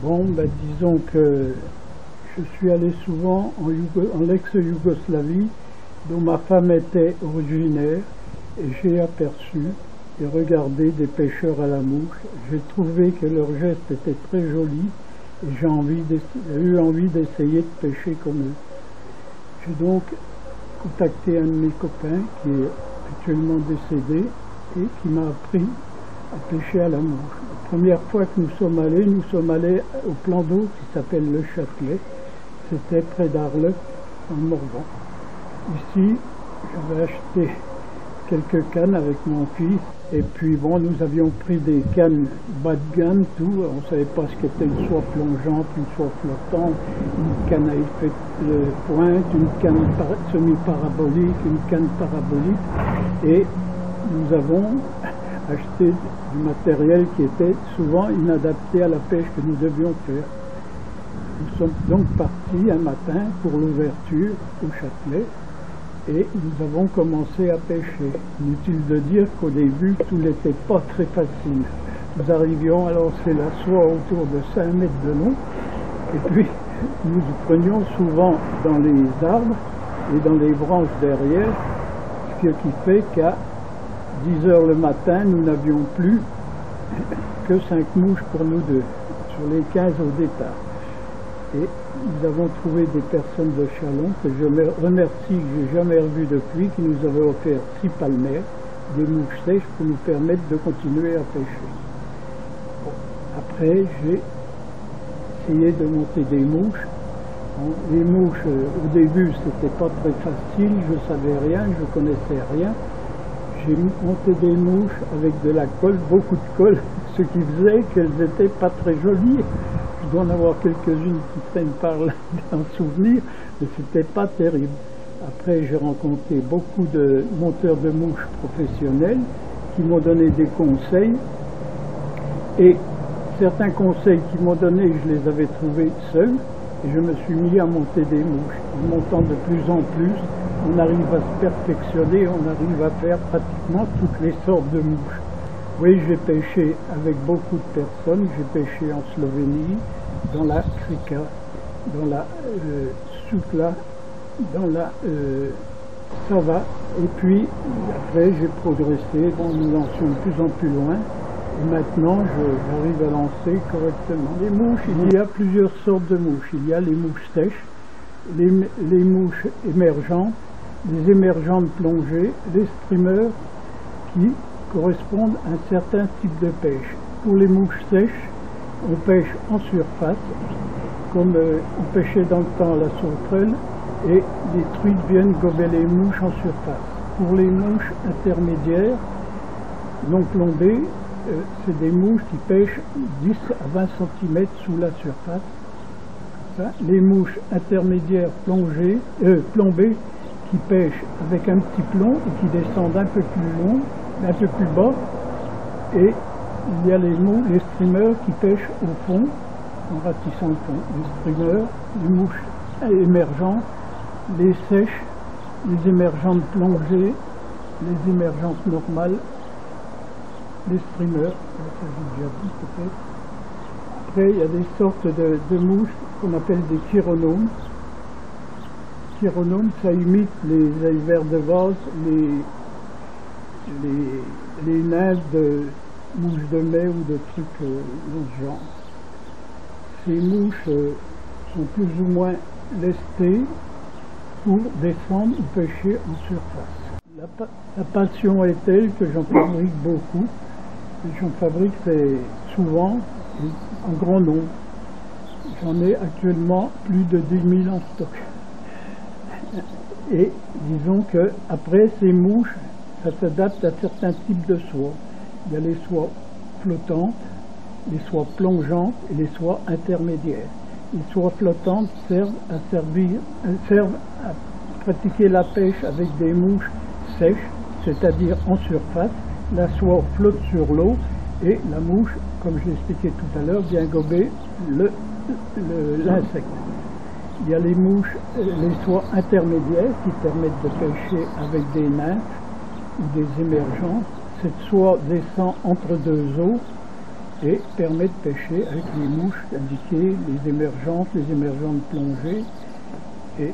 Bon, ben, disons que je suis allé souvent en l'ex-Yougoslavie, dont ma femme était originaire, et j'ai aperçu et regardé des pêcheurs à la mouche. J'ai trouvé que leur geste était très joli, et j'ai eu envie d'essayer de pêcher comme eux. J'ai donc contacté un de mes copains qui est actuellement décédé et qui m'a appris à pêcher à la mouche. La première fois que nous sommes allés au plan d'eau qui s'appelle le Châtelet. C'était près d'Arles, en Morvan. Ici, j'avais acheté quelques cannes avec mon fils, et puis bon, nous avions pris des cannes bas de gamme, tout. On ne savait pas ce qu'était une soie plongeante, une soie flottante, une canne à effet de pointe, une canne semi-parabolique, une canne parabolique, et nous avons acheté du matériel qui était souvent inadapté à la pêche que nous devions faire. Nous sommes donc partis un matin pour l'ouverture au Châtelet et nous avons commencé à pêcher. Inutile de dire qu'au début, tout n'était pas très facile. Nous arrivions à lancer la soie autour de 5 mètres de long et puis nous prenions souvent dans les arbres et dans les branches derrière, ce qui fait qu'à 10 heures le matin, nous n'avions plus que 5 mouches pour nous deux, sur les 15 au départ. Et nous avons trouvé des personnes de Chalon que je remercie, que je n'ai jamais revues depuis, qui nous avaient offert 6 palmères, des mouches sèches pour nous permettre de continuer à pêcher. Bon, après, j'ai essayé de monter des mouches. Bon, les mouches, au début, c'était pas très facile, je savais rien, je connaissais rien. J'ai monté des mouches avec de la colle, beaucoup de colle, ce qui faisait qu'elles n'étaient pas très jolies. Je dois en avoir quelques-unes qui traînent par là en souvenir, mais c'était pas terrible. Après, j'ai rencontré beaucoup de monteurs de mouches professionnels qui m'ont donné des conseils. Et certains conseils qu'ils m'ont donnés, je les avais trouvés seuls, et je me suis mis à monter des mouches. En montant de plus en plus, on arrive à se perfectionner, on arrive à faire pratiquement toutes les sortes de mouches. Oui, j'ai pêché avec beaucoup de personnes. J'ai pêché en Slovénie, dans la Krika, dans la Soukla, dans la Sava. Et puis, après, j'ai progressé. Bon, nous lancions de plus en plus loin. Et maintenant, j'arrive à lancer correctement. Les mouches, il y a plusieurs sortes de mouches. Il y a les mouches sèches, les mouches émergentes, les émergentes plongées, les streamers qui correspondent à un certain type de pêche. Pour les mouches sèches, on pêche en surface, comme on pêchait dans le temps à la sauterelle, et les truites viennent gober les mouches en surface. Pour les mouches intermédiaires, non plombées, c'est des mouches qui pêchent 10 à 20 cm sous la surface. Les mouches intermédiaires plombées, qui pêchent avec un petit plomb et qui descendent un peu plus bas, et il y a les streamers qui pêchent au fond, en ratissant le fond. Les streamers, les mouches émergentes, les sèches, les émergentes plongées, les émergentes normales, les streamers, ça j'ai déjà dit peut-être. Après, il y a des sortes de mouches qu'on appelle des chironomes. Chironomes, ça imite les vers de vase, les nymphes de mouches de mai ou de trucs dans ce genre. Ces mouches sont plus ou moins lestées pour descendre ou pêcher en surface. La passion est telle que j'en fabrique beaucoup. J'en fabrique souvent en grand nombre. J'en ai actuellement plus de 10 000 en stock. Et disons que après ces mouches, ça s'adapte à certains types de soies. Il y a les soies flottantes, les soies plongeantes et les soies intermédiaires. Les soies flottantes servent à pratiquer la pêche avec des mouches sèches, c'est-à-dire en surface. La soie flotte sur l'eau et la mouche, comme je l'ai expliqué tout à l'heure, vient gober l'insecte. Il y a les mouches, les soies intermédiaires qui permettent de pêcher avec des nymphes ou des émergents. Cette soie descend entre deux eaux et permet de pêcher avec les mouches indiquées, les émergentes plongées et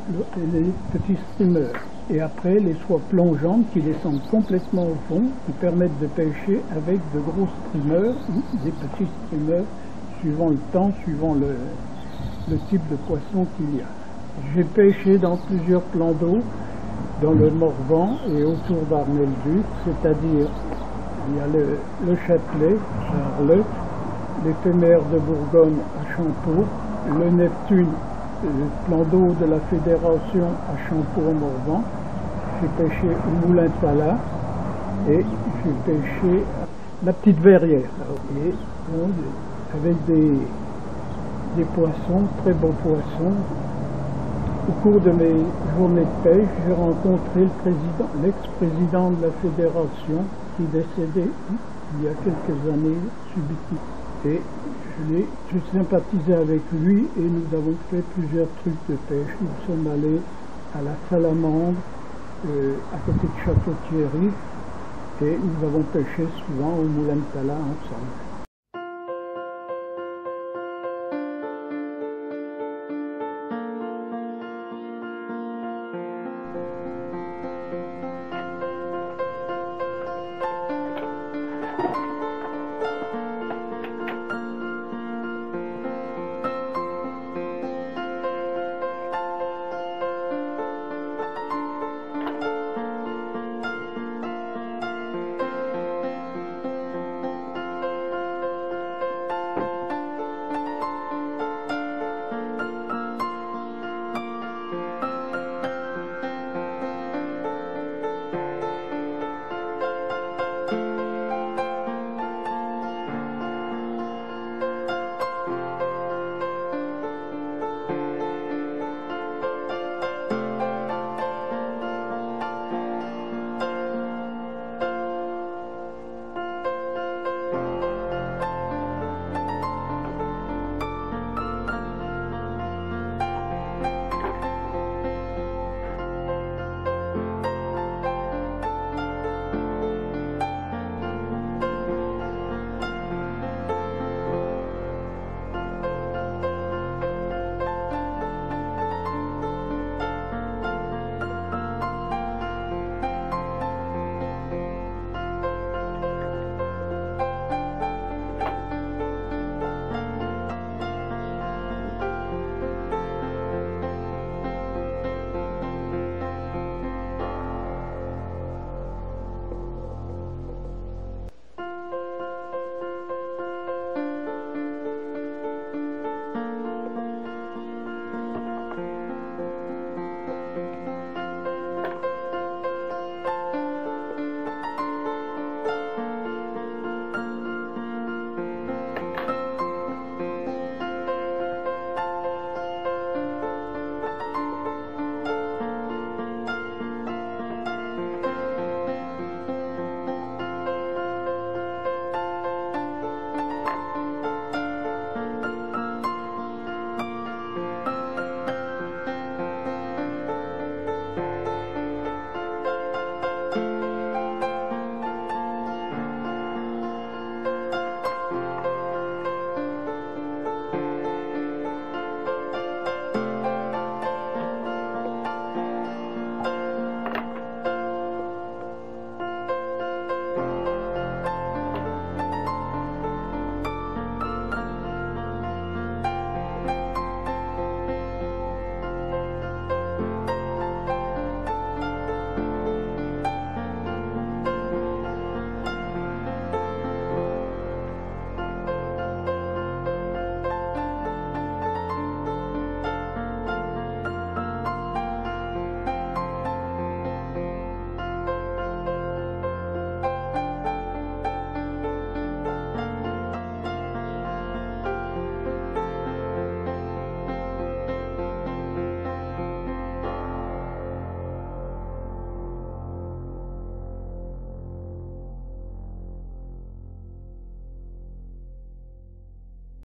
les petits streamers. Et après, les soies plongeantes qui descendent complètement au fond, qui permettent de pêcher avec de gros streamers ou des petits streamers, suivant le temps, suivant le type de poisson qu'il y a. J'ai pêché dans plusieurs plans d'eau, dans le Morvan et autour d'Arnel-Duc, c'est-à-dire il y a le Châtelet, Charlotte, l'éphémère de Bourgogne à Champeau, le Neptune, le plan d'eau de la Fédération à Champeau-Morvan. J'ai pêché au Moulin de Pala et j'ai pêché la Petite Verrière. Et donc, avec des poissons, très beaux poissons. Au cours de mes journées de pêche, j'ai rencontré l'ex-président de la Fédération qui est décédé il y a quelques années subitement. Et je sympathisais avec lui et nous avons fait plusieurs trucs de pêche. Nous sommes allés à la Salamandre, à côté de Château-Thierry, et nous avons pêché souvent au Moulin de Pala ensemble.